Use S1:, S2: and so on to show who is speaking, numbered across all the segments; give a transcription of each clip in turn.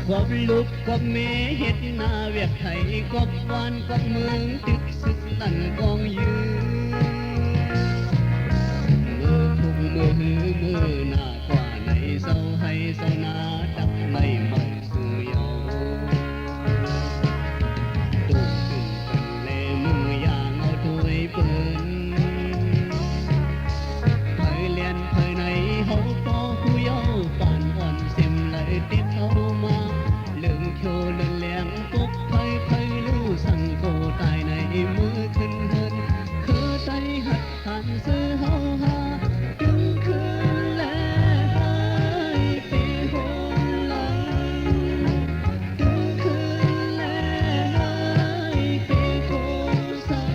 S1: บลูกกบเมเฮ็ดนาเวียกไทยกบวานกบเมืองตึกสึกนั่นกองยืนมือทุกมือหือมือหน้ากว่าในเศร้าให้เศร้านาดับในเมาสู่เยาตุ้มขึ้นกันเลมือย่างเอาถ้วยเปิ้นเคยเรียนเคยในเฮาก็ผู้เยาปานอ่อนเสียมไหลติดเฮามาเรื่องโคเรื่องแหลงกุกไผรู้สั่งโกตายในมือขึ้นเฮินคือใจหัดหันซื้อเฮาหาดึงคืนแลหายไปหนหลังดึงคืนแลหายไปโกสัง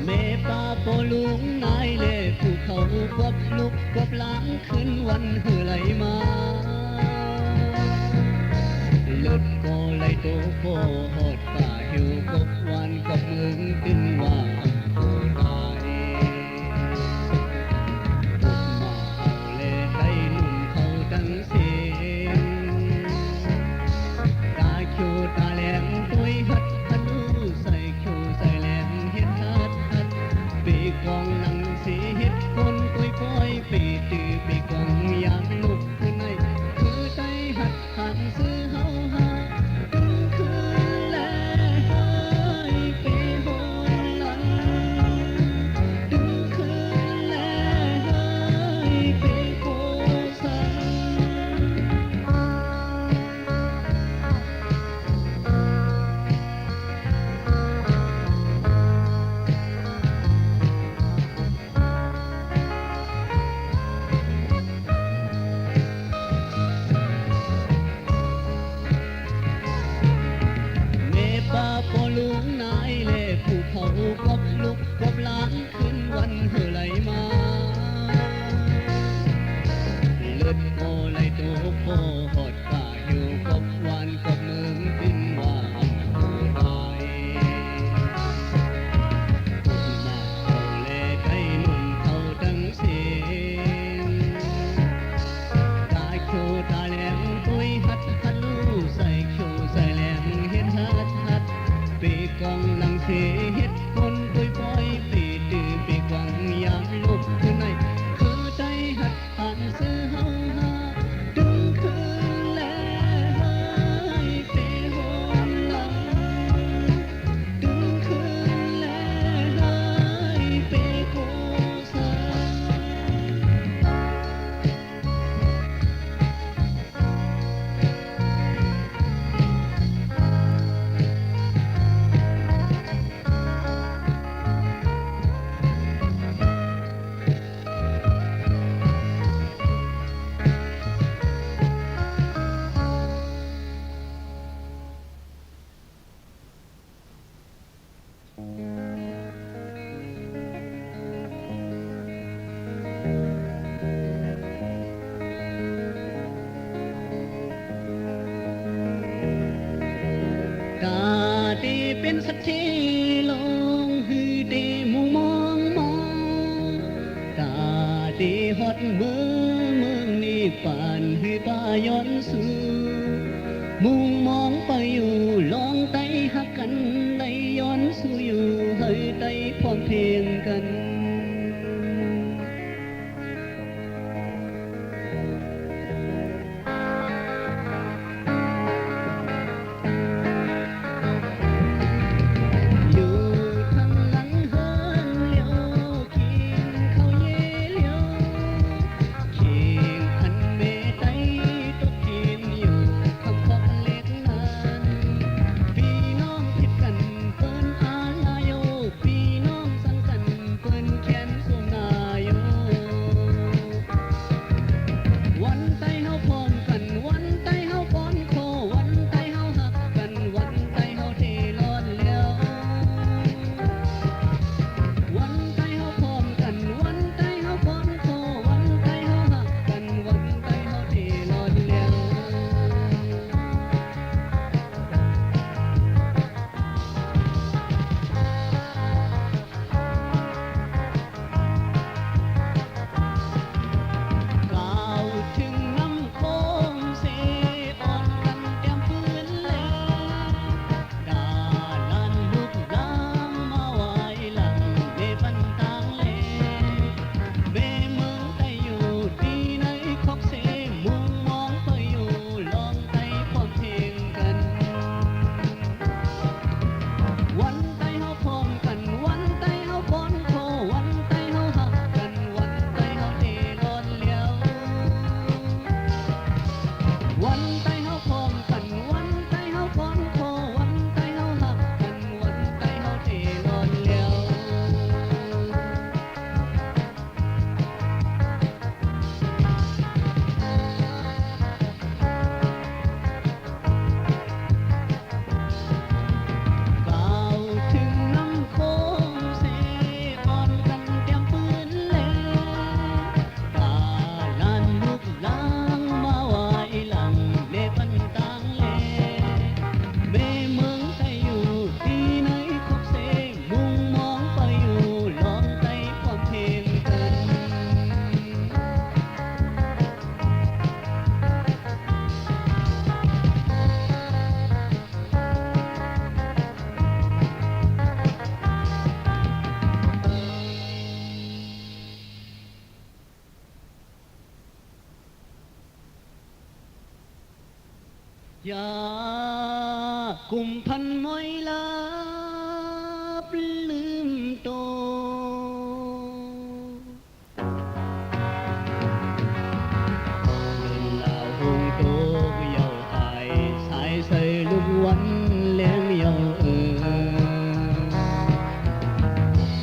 S1: เมป้าโปลุงนายเล่ผู้เขากบลุกกบล้างขึ้นวันเหือไหลมาเลิศโกไหลโตโกหอดป่าหิวกบวันกับเมืองตึงว่าโกตายกบมาเอาเล่ได้นุ่มเขาตั้งเสียงตาเขียวตาแหลมตัวหัดฮันูใส่เขียวใส่แหลมเฮ็ดฮัดปีกองหลังสีเฮ็ดคนปล่อยปีตือปีกองยามลุกขึ้นในคือใจหัดหันซื้อเฮาหาดึงคืนแลหายไปหนหลังดึงคืนแลหายไปโกสังเมป้าโปลุงนายเล่ผู้เขากบลุกกบล้างขึ้นวันเหือไหลมาเลิศโกไหลโตโกหอดป่าหิวกบวานกบเมืองตึงว่าโกตายกบมาเอาเล่ได้นุ่มเขาตั้งเสียงตาเขียวตาแหลมตัวหัดฮันลูใส่เขียวใส่แหลมเฮ็ดฮัดปีกองหลังเสียเฮ็ดคนปล่อยปีตือปีกองยามลุกขึ้นในคือใจหัดหันซื้อเฮาหาดึงคืนแลหายไปหนหลังดึงคืนแลหายไปโกสักาดีเป็นสักทีลงฮือดีมุมมองกาดีฮอดเมืองนี้ปานฮือป้าย้อนสู่มุงมองไปอยู่ลองไต้หักกันได้ย้อนสู่อยู่เฮ้ยได้พร้อมเพรียงกัน อยู่ทางหลังเฮินเลี้ยวกินข้าวเย่เลี้ยวเคียงพันเมไตตกเคียนอยู่คำขอบเล็กนั้นพี่น้องผิดกันเปิ้นอาลาโยพี่น้องสังกันเปิ้น อย่ากุมพันมอยลาบลืมโตเดินลาวหงโตเยาหายสายใส่ลูกวันเลี้ยงเยา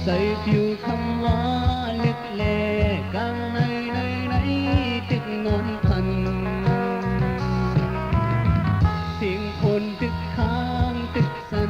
S1: ใส่ผิวคำว่าลึกเลกลางในตึกนอนพันเสียงคนตึกค้างตึกสัน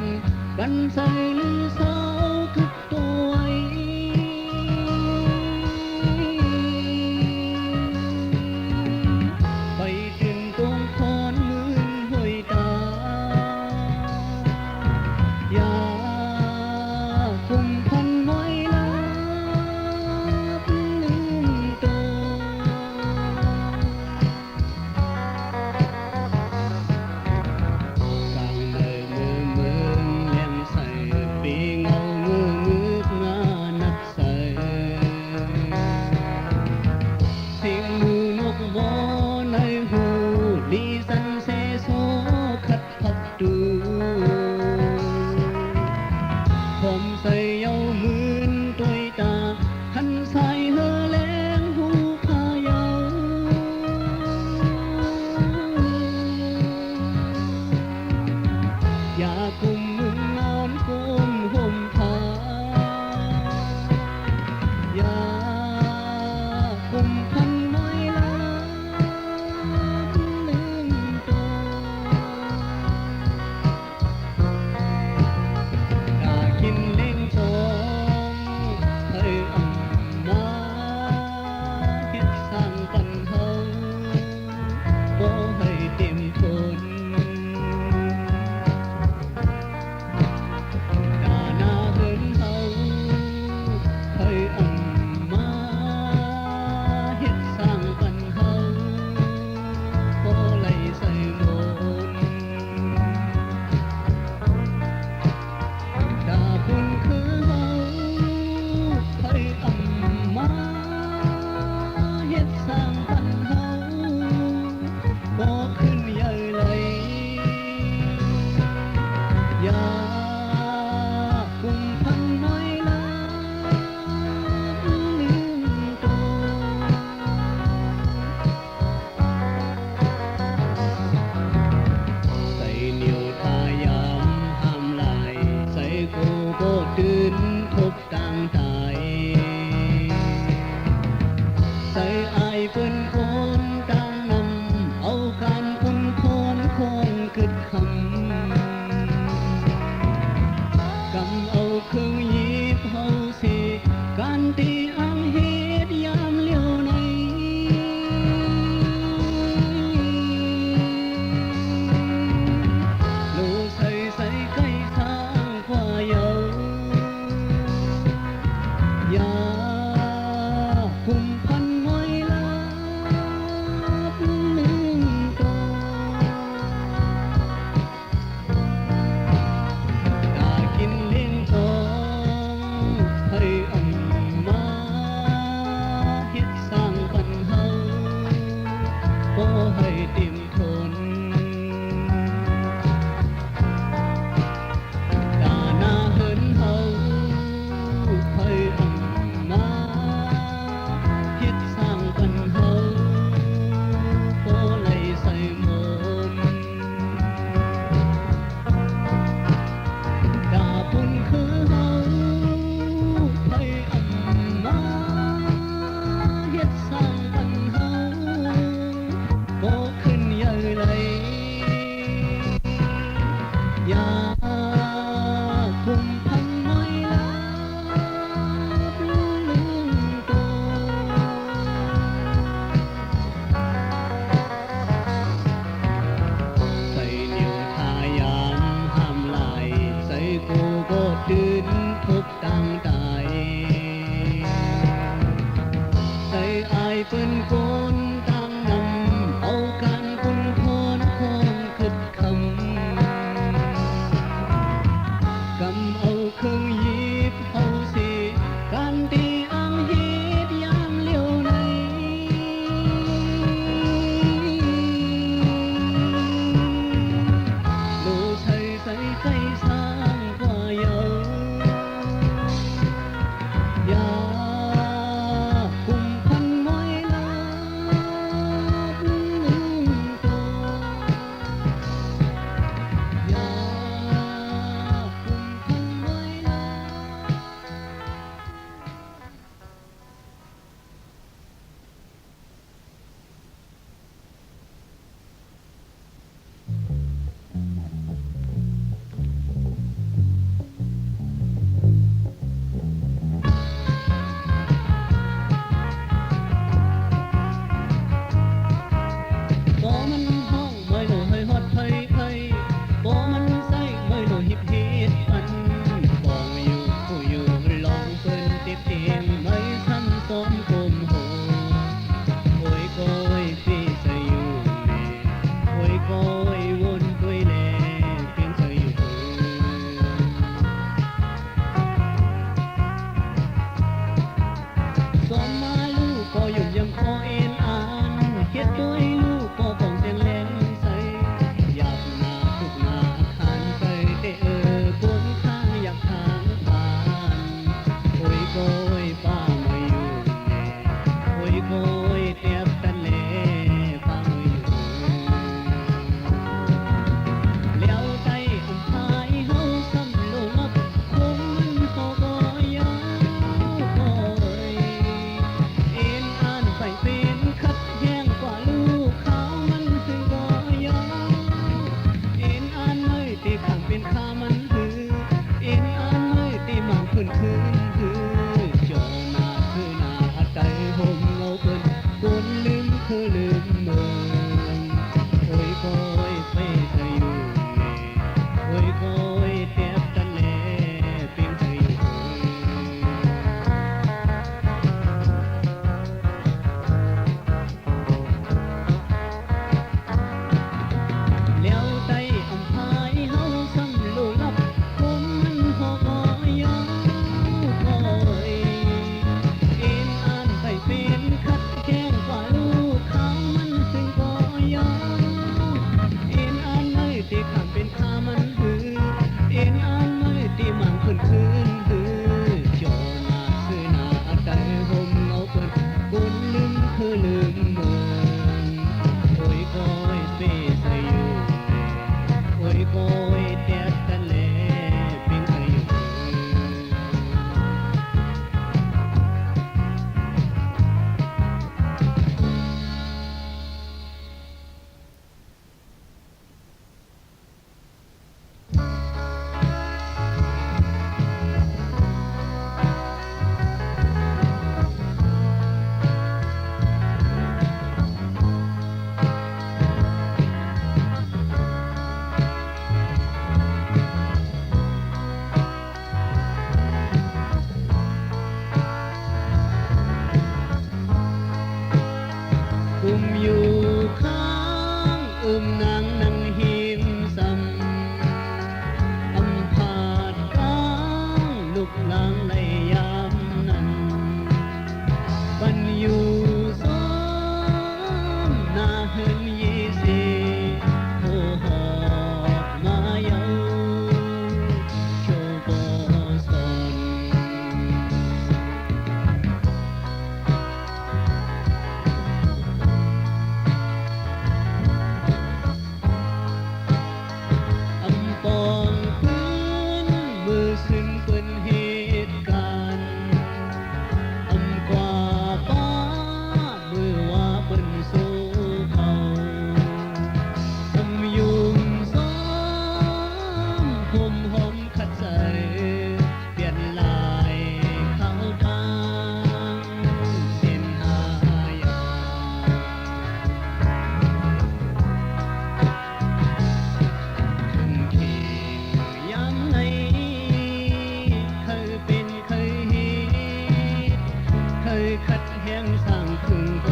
S1: ขัดแย้งสร้างถึงโก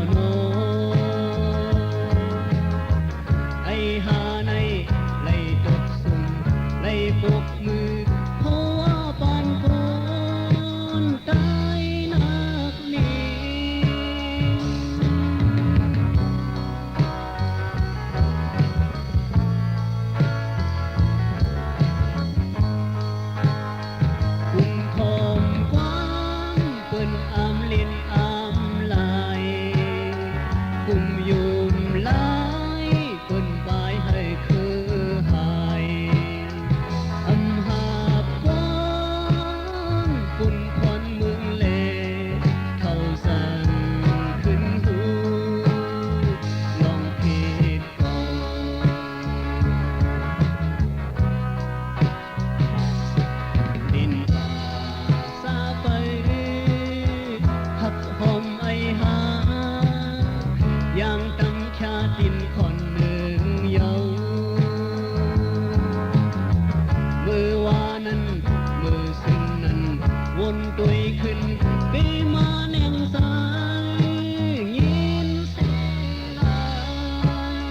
S1: โนไอหาในไล่ตกสุ่มไล่ปกมือเพราะว่าปานคนตายนักหนีกุมทองกว้างเปิ้นอามลินอามลายกุมยุมลายเปิ้นปลายให้คือหายอำหาบกว้างกุนควันเมืองเลเข้าสั่งขึ้นหูลองผิดก่อนดินป่าซาไปหักหอมไอหาอย่างตำชาดินคอนหนึ่งเยามือวานั้นมือซึ่งนั้นวนตุยขึ้นปีมาแนงสายยินเสียงลาย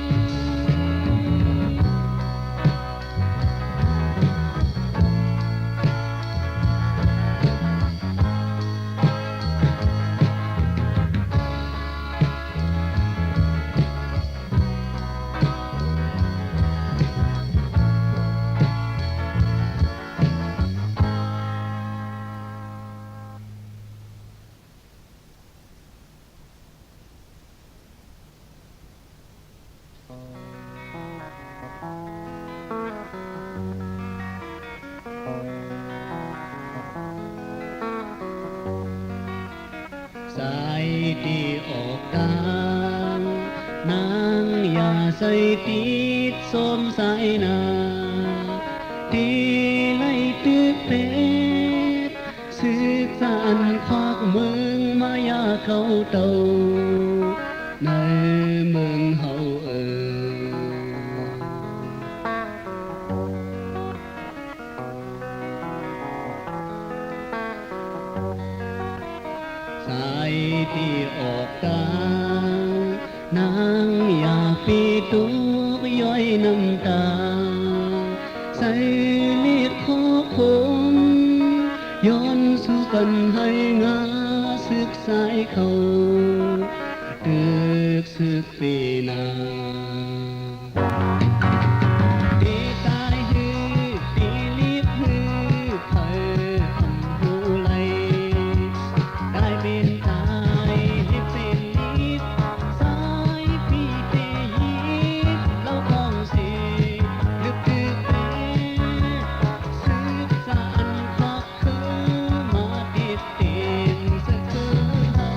S1: สายที่ออกกลางนางอย่าใส่ติดส้มสายนาที่ไล่ตึกเพชรสืบสานควักเมืองมายาเขาเตาในเมืองเฮาสายที่ออกกลางนางอย่าปีตุกย้อยน้ำตาใส่เลียดคอคมย้อนสู่กันให้งาศึกสายเขาตึกศึกปีนาตีตายฮือตีลีบฮือเผยอำหูไหลกลายเป็นตายลิบเป็นลิบสายปีเตยีเราต้องเสียลึกตึกเปสืบสานควักคือมาติดเต็มสักคือเฮา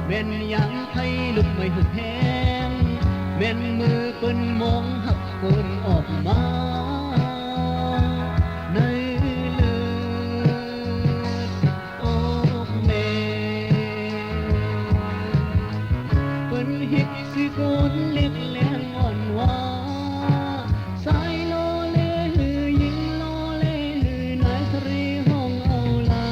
S1: แม่นยังไทยลุกไม่หุบแหงแม่นมือเปิ้นมองหักคนออกมาในเลือดอกแม่เปิ้นเฮ็ดสิคนเล็กแรงอ่อนว่าสายโลเลหือยิงโลเลหือนายสรีห้องเอาลา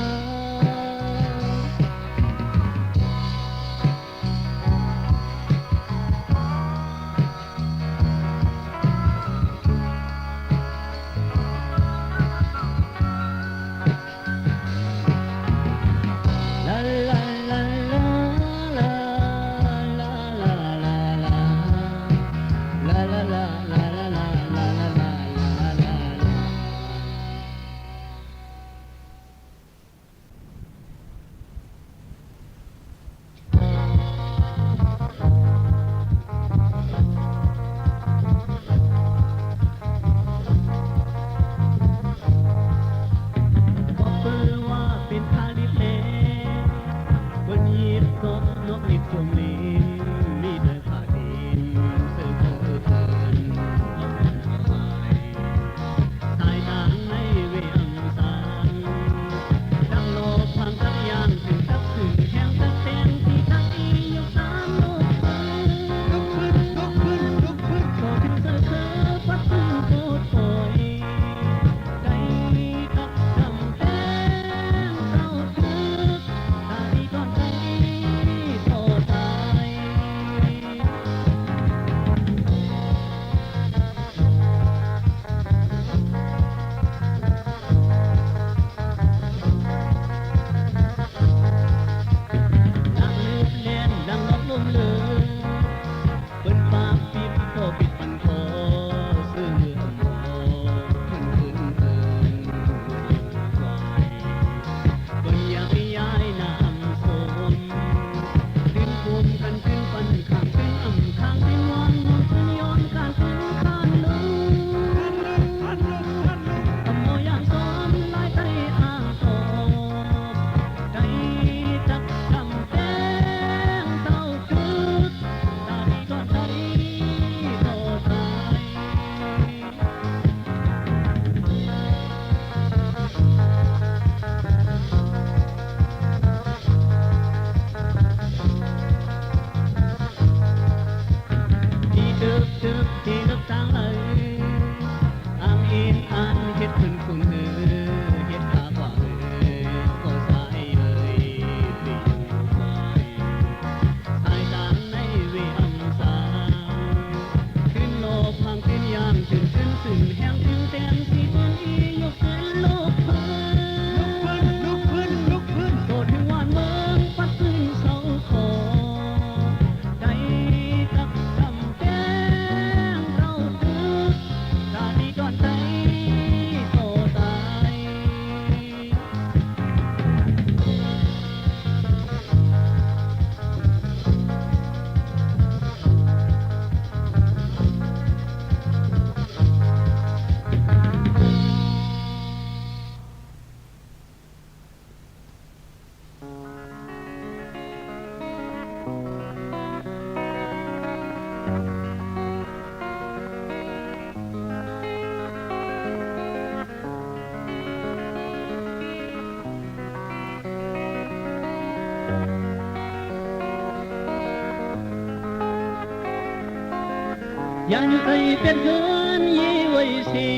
S1: ยังอยู่เคยเป็นเพื่อนยี่ไว้สี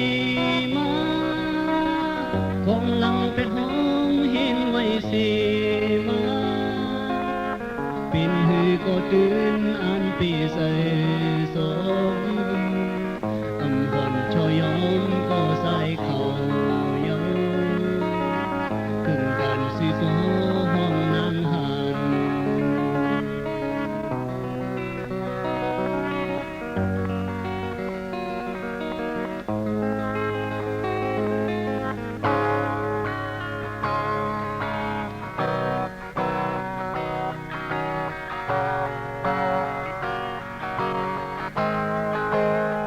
S1: มาคงลังเป็นห้องหินไว้สีมาเป็นหือก็ตื่นอันปีใส่สมอำพรชอยอมก็ใส่เขายอมถึงการสิโซห้องนางหัน เ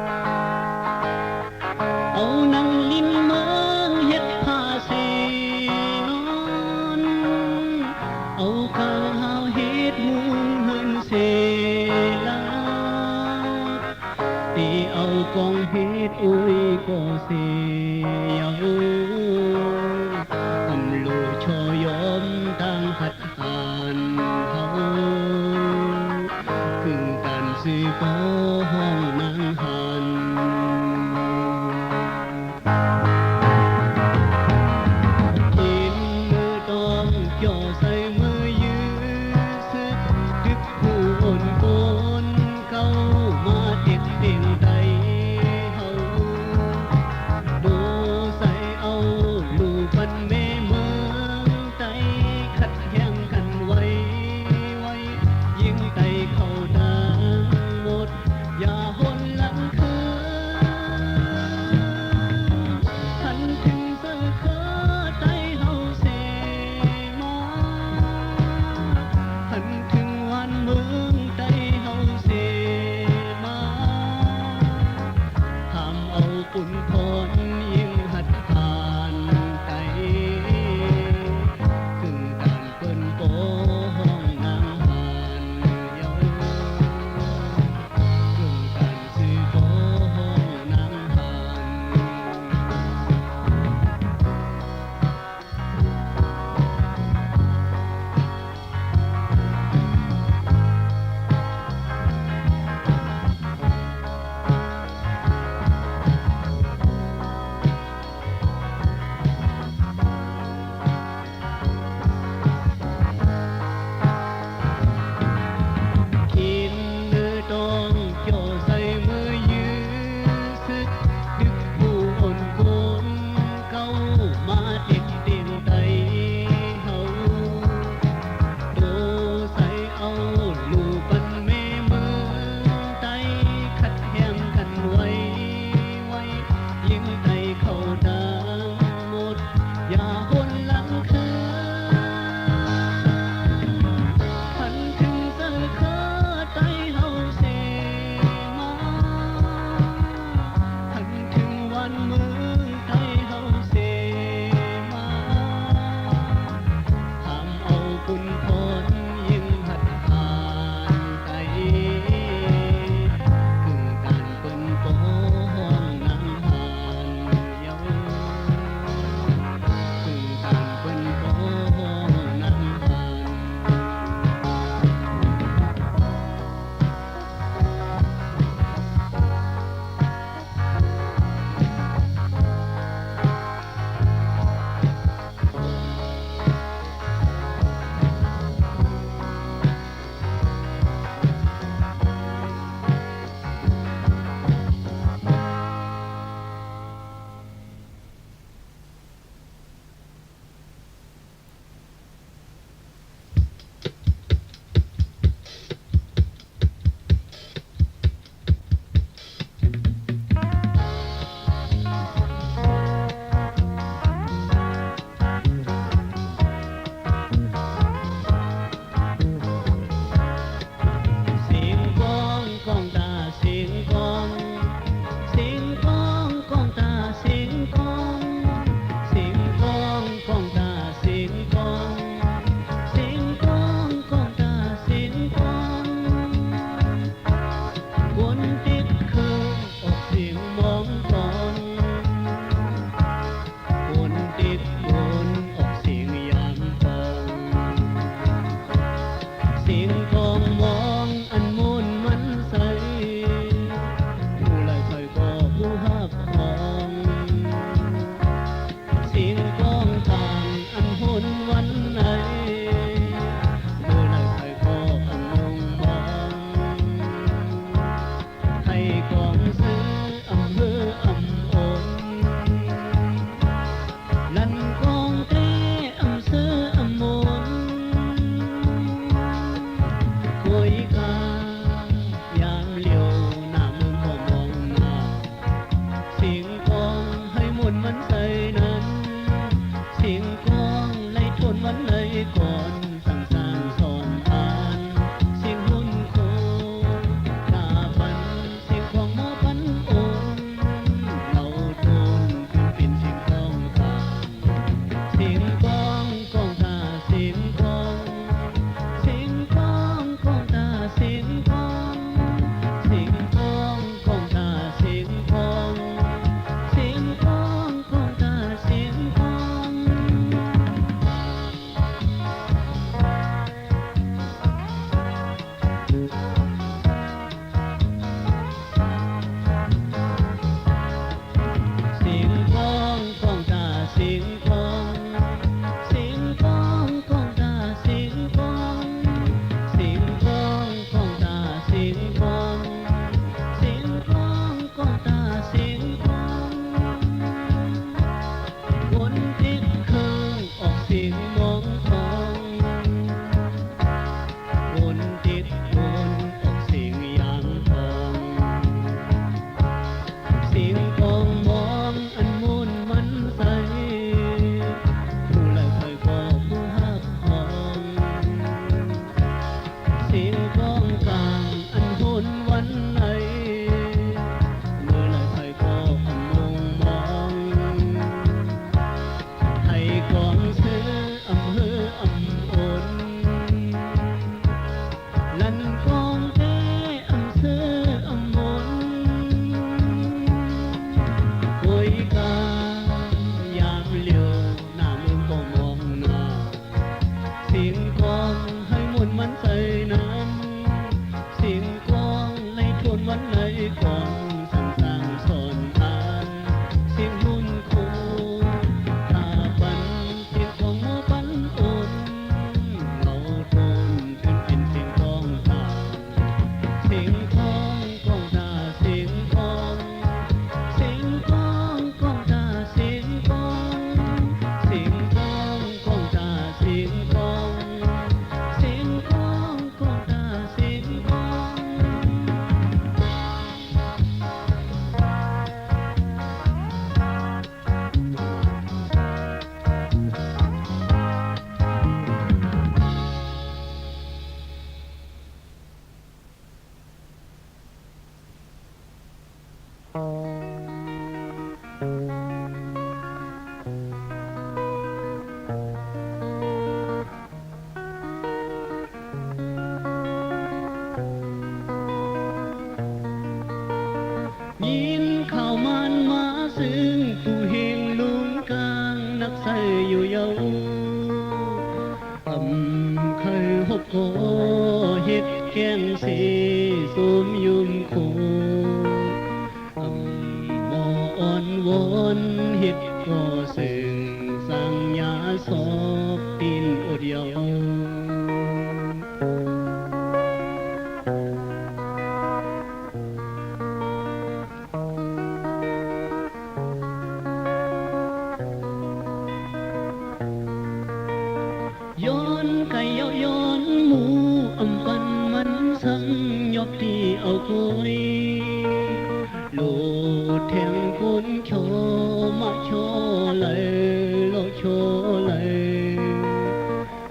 S1: กองเฮ็ดอุ้ยก็เสียวอำลูชอยอมตั้งหัดหานเฮาคึงกันสิก็ห้องนางหันกินมือตอมจ่อใส่มือยื้อซึกดึกผู้อ่อนโกนเข้ามาเด็กเด่งใดเฮาดูใส่เอาลูกปันแม่เมืองไตขัดแย้งกันไว้ยิงไตเข้าดังหมด วันไหนก่อนสั่งสร้างสอนทานเสียงรุ่นครูถ้าปันเสียงของหมอปันอุ่นเราทนขึ้นเป็นเสียงกองทางเสียงของกองทาเสียงของเสียงของกองทาเสียงของเสียงของกองทาเสียงของเสียงของกองทาเสียงของยินข่าวมันมาซึ่งผู้เฮงลุงกลางนักใส่อยู่เยาเคยหบโคเฮ็ดแกงสีสมยุมโคมออ่อนวอนเฮ็ดก็ซึ่งสังยาสอบตีนอดเยาย้อนไก่ย้อนหมูอำปันมันสังยอบที่เอาคุยโลดแทงคนโชมาโชเลยโลโชเลย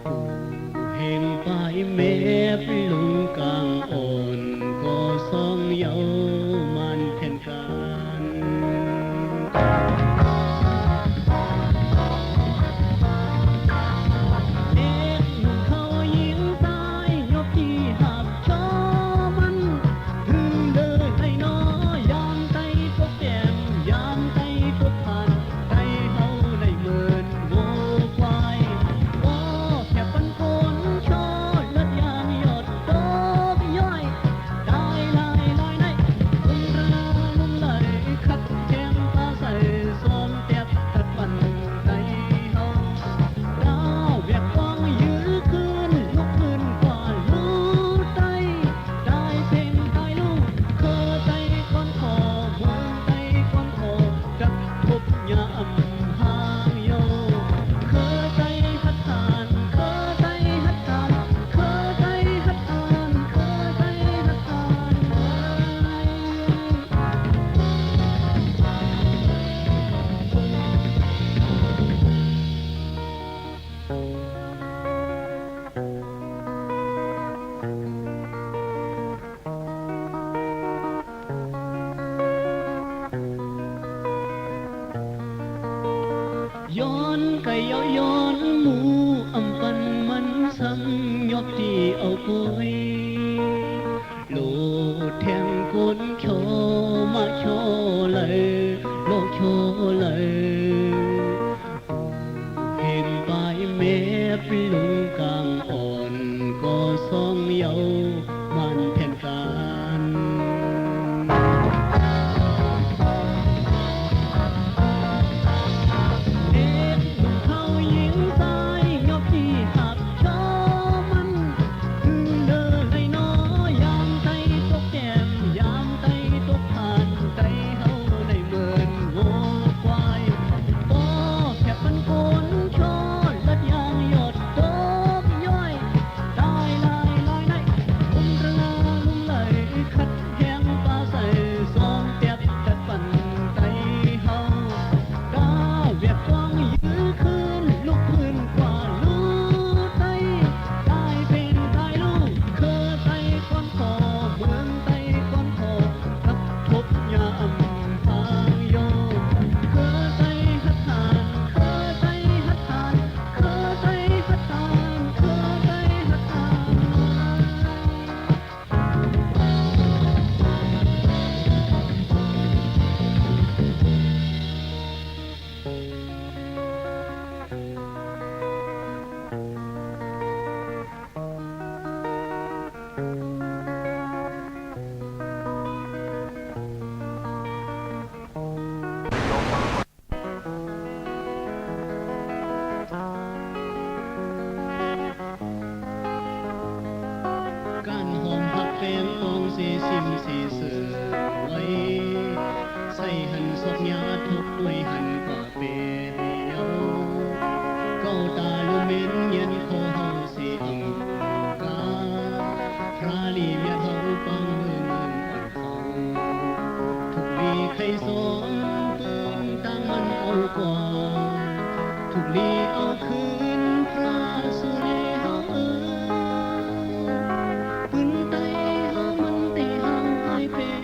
S1: ผู้เห็นปลายเมฟลุงกลางอ่อนก็สองเยามันแทนกัน เด็กหนุ่มเขายิงตายยกที่หักชอมันถึงเดินให้น้อยามใจพบแย้มยามใจพบผ่านใจเฮาได้เหมือนโง่ควายว่าแค่ปันคนชอเลือดยางหยดตกย่อยได้ลายในลุงระนาลุงไหลคัดแจมตาใส่ซ้อมเต็บตัดปันในเฮา ดาวเวียกฟังยื้อขึ้นลุกขึ้นกว่าลูกไตได้เพ่งได้ลูกเคอใจคนคอหัวใจคนคอจับทุบยามหางโยเคอใจหัดทานเคอใจหัดทานเคอใจหัดทานเคอใจหัดทานย้อนไก่ย้อนหมูอำปันมันสังยอบที่เอาคุยโลดแทงคนโชมาโชเลยโลโชเลยเห็นปลายเมฟลุงกลางอ่อนก็สองเยามันแทนกัน เด็กหนุ่มเขายิงตายยกที่หักชอมันถึงเดิ สนปืนตั้งมันเอากว่าถูกลีเอาคืนพระสุเนเฮาปืนไตเฮามันตีเฮาให้เป็น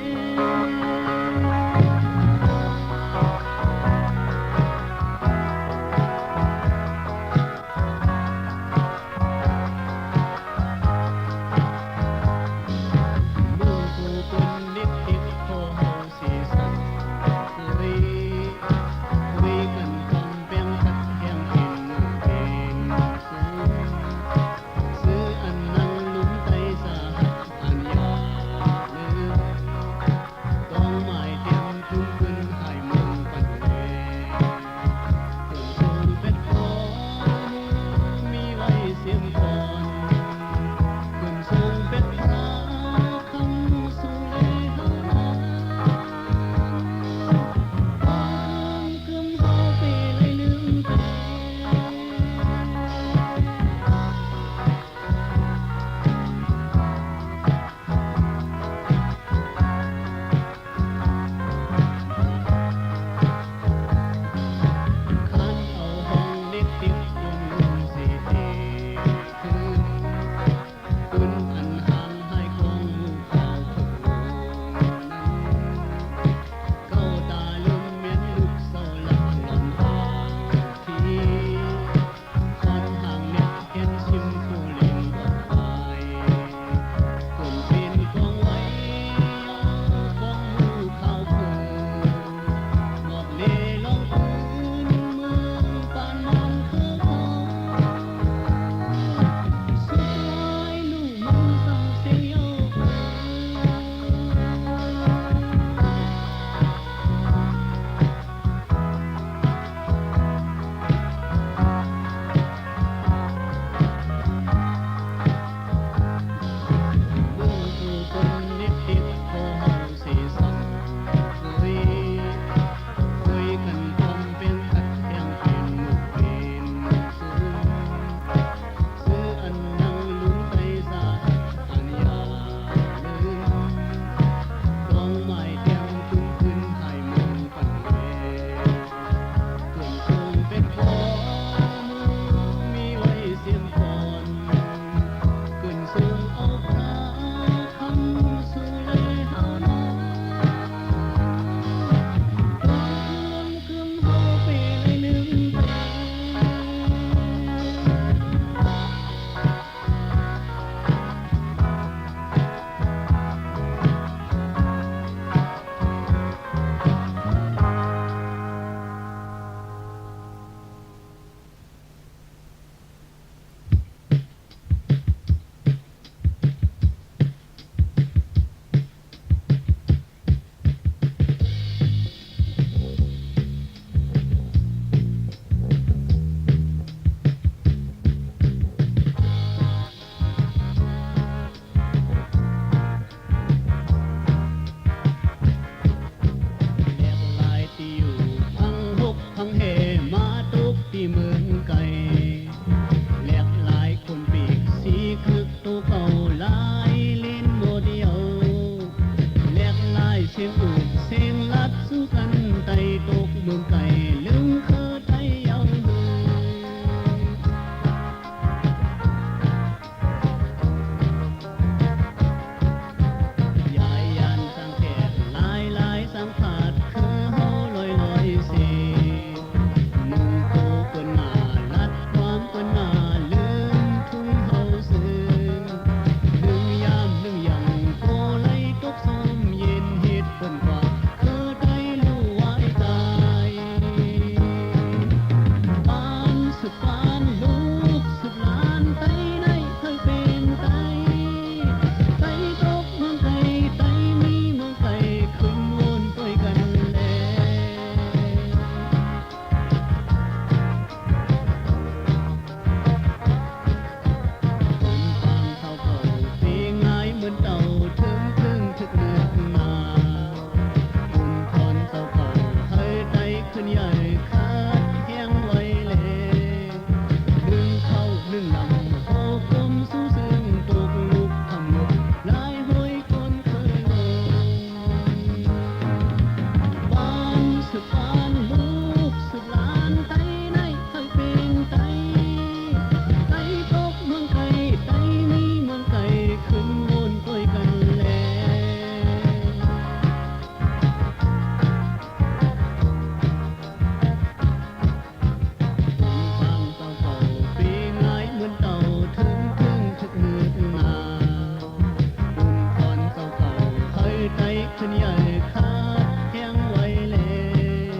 S1: ขึ้นใหญ่ขาดแห้งไว้เลย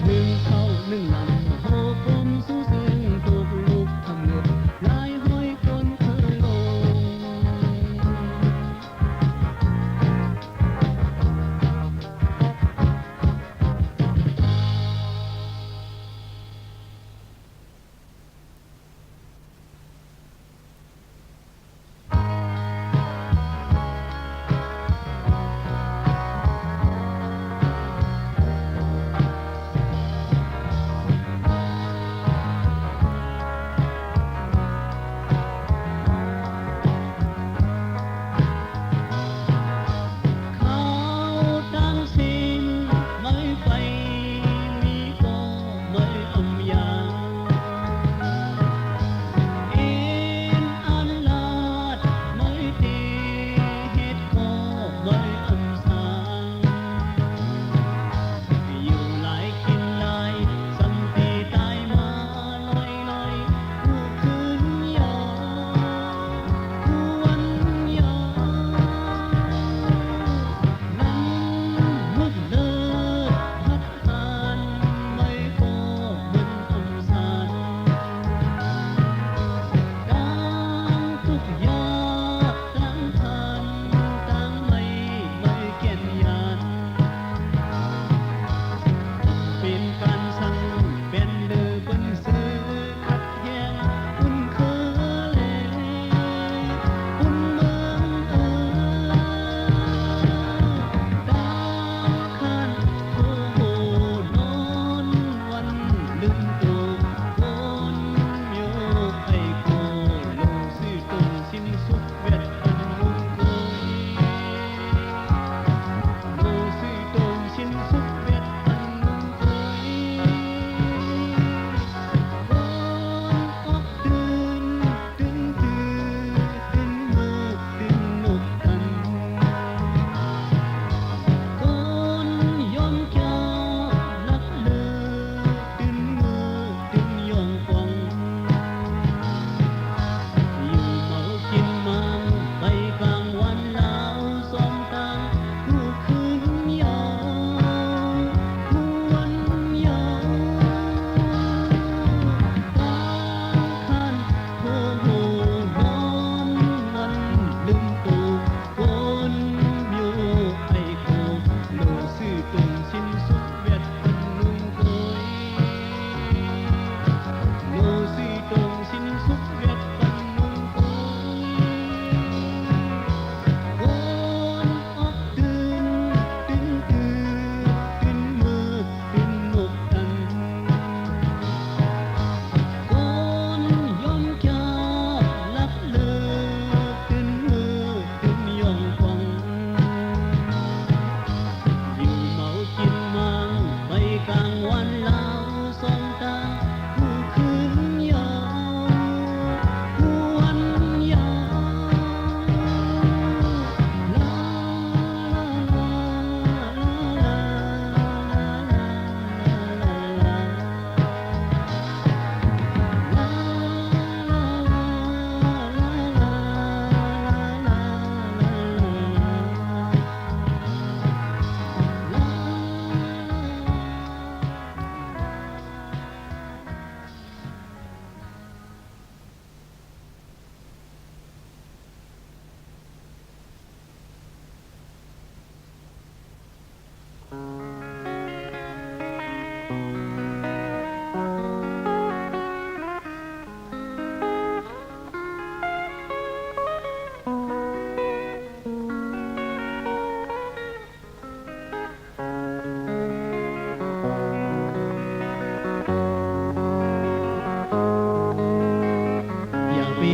S1: หนึ่งเข้าหนึ่งลำโหกลมสู้ซึ่งถูกลุกทำงบลายห้อยคนเคยลง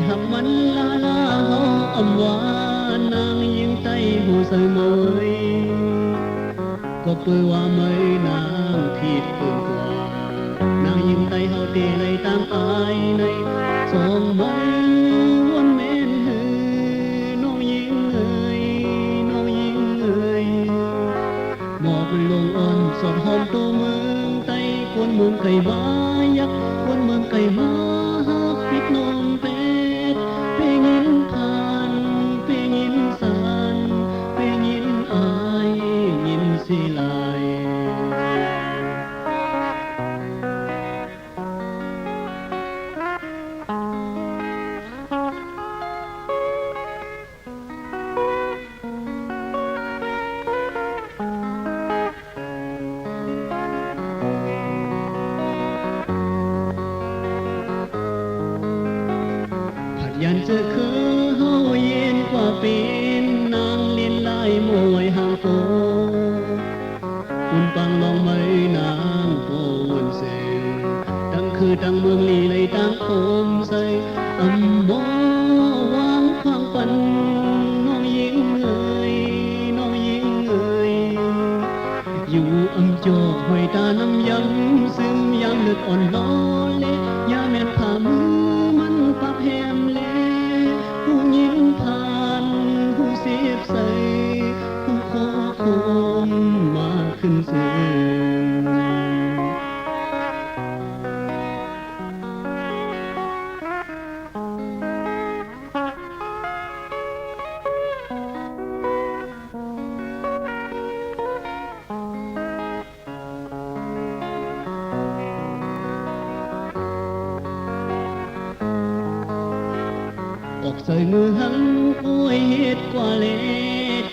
S1: หักมันลาลาเฮาอำวานางยิงใจหูใส่เมยก็เปื่อว่าเมยนางผิดเกินกว่านางยิงใจเฮาตีในตามอายในสองเมยวันเมนหือน้องยิงเอ่ยน้องยิงเอ่ยหมอกลงอ่อนสอดหอมตัวเมืองไต้กวนเมืองไก่บ้ายักกวนเมืองไก่บ้าฮักปิดนมเป็ดเพลงยินผ่านเพลงยินสานเพลงยินอาย เจอคือเฮาเย็นกว่าเป็นนางเลียนลายมวยห่างโฟอุ่นปังลองไม่นางโฟวนเซงดังคือดังเมืองลีเลยดังโคมใส่อำโมวางควางปันน้องยิงเอ่ยน้องยิงเอ่ยอยู่อำจอกห้วยตาน้ำยังซึมยามเลือดอ่อนล้อเละยาแม่นผ่ามือมันปับแหมเละผู้หญิงผ่านผู้เสียบใส่ผู้ขอคมมาขึ้นเสียงออกใส่มือหังป่วยเฮ็ดกว่าเล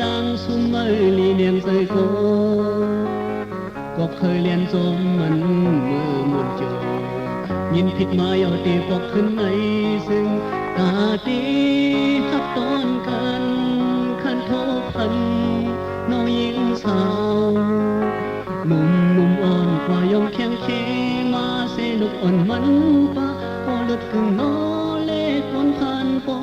S1: ต่างสุมไม่ลีเลียงใส่โกก็เคยเรียนจมมันมือมุนโจยินผิดมาเอาตีปอกขึ้นในซึ่งตาตีหักตอนกันขันโทพันน้องยิงสาวหนุ่มอ่อนกว่ายอมแข็งเคมาเสลูกอ่อนมันปะพอหลุดกึ่งนอเล็กคนผ่านปอ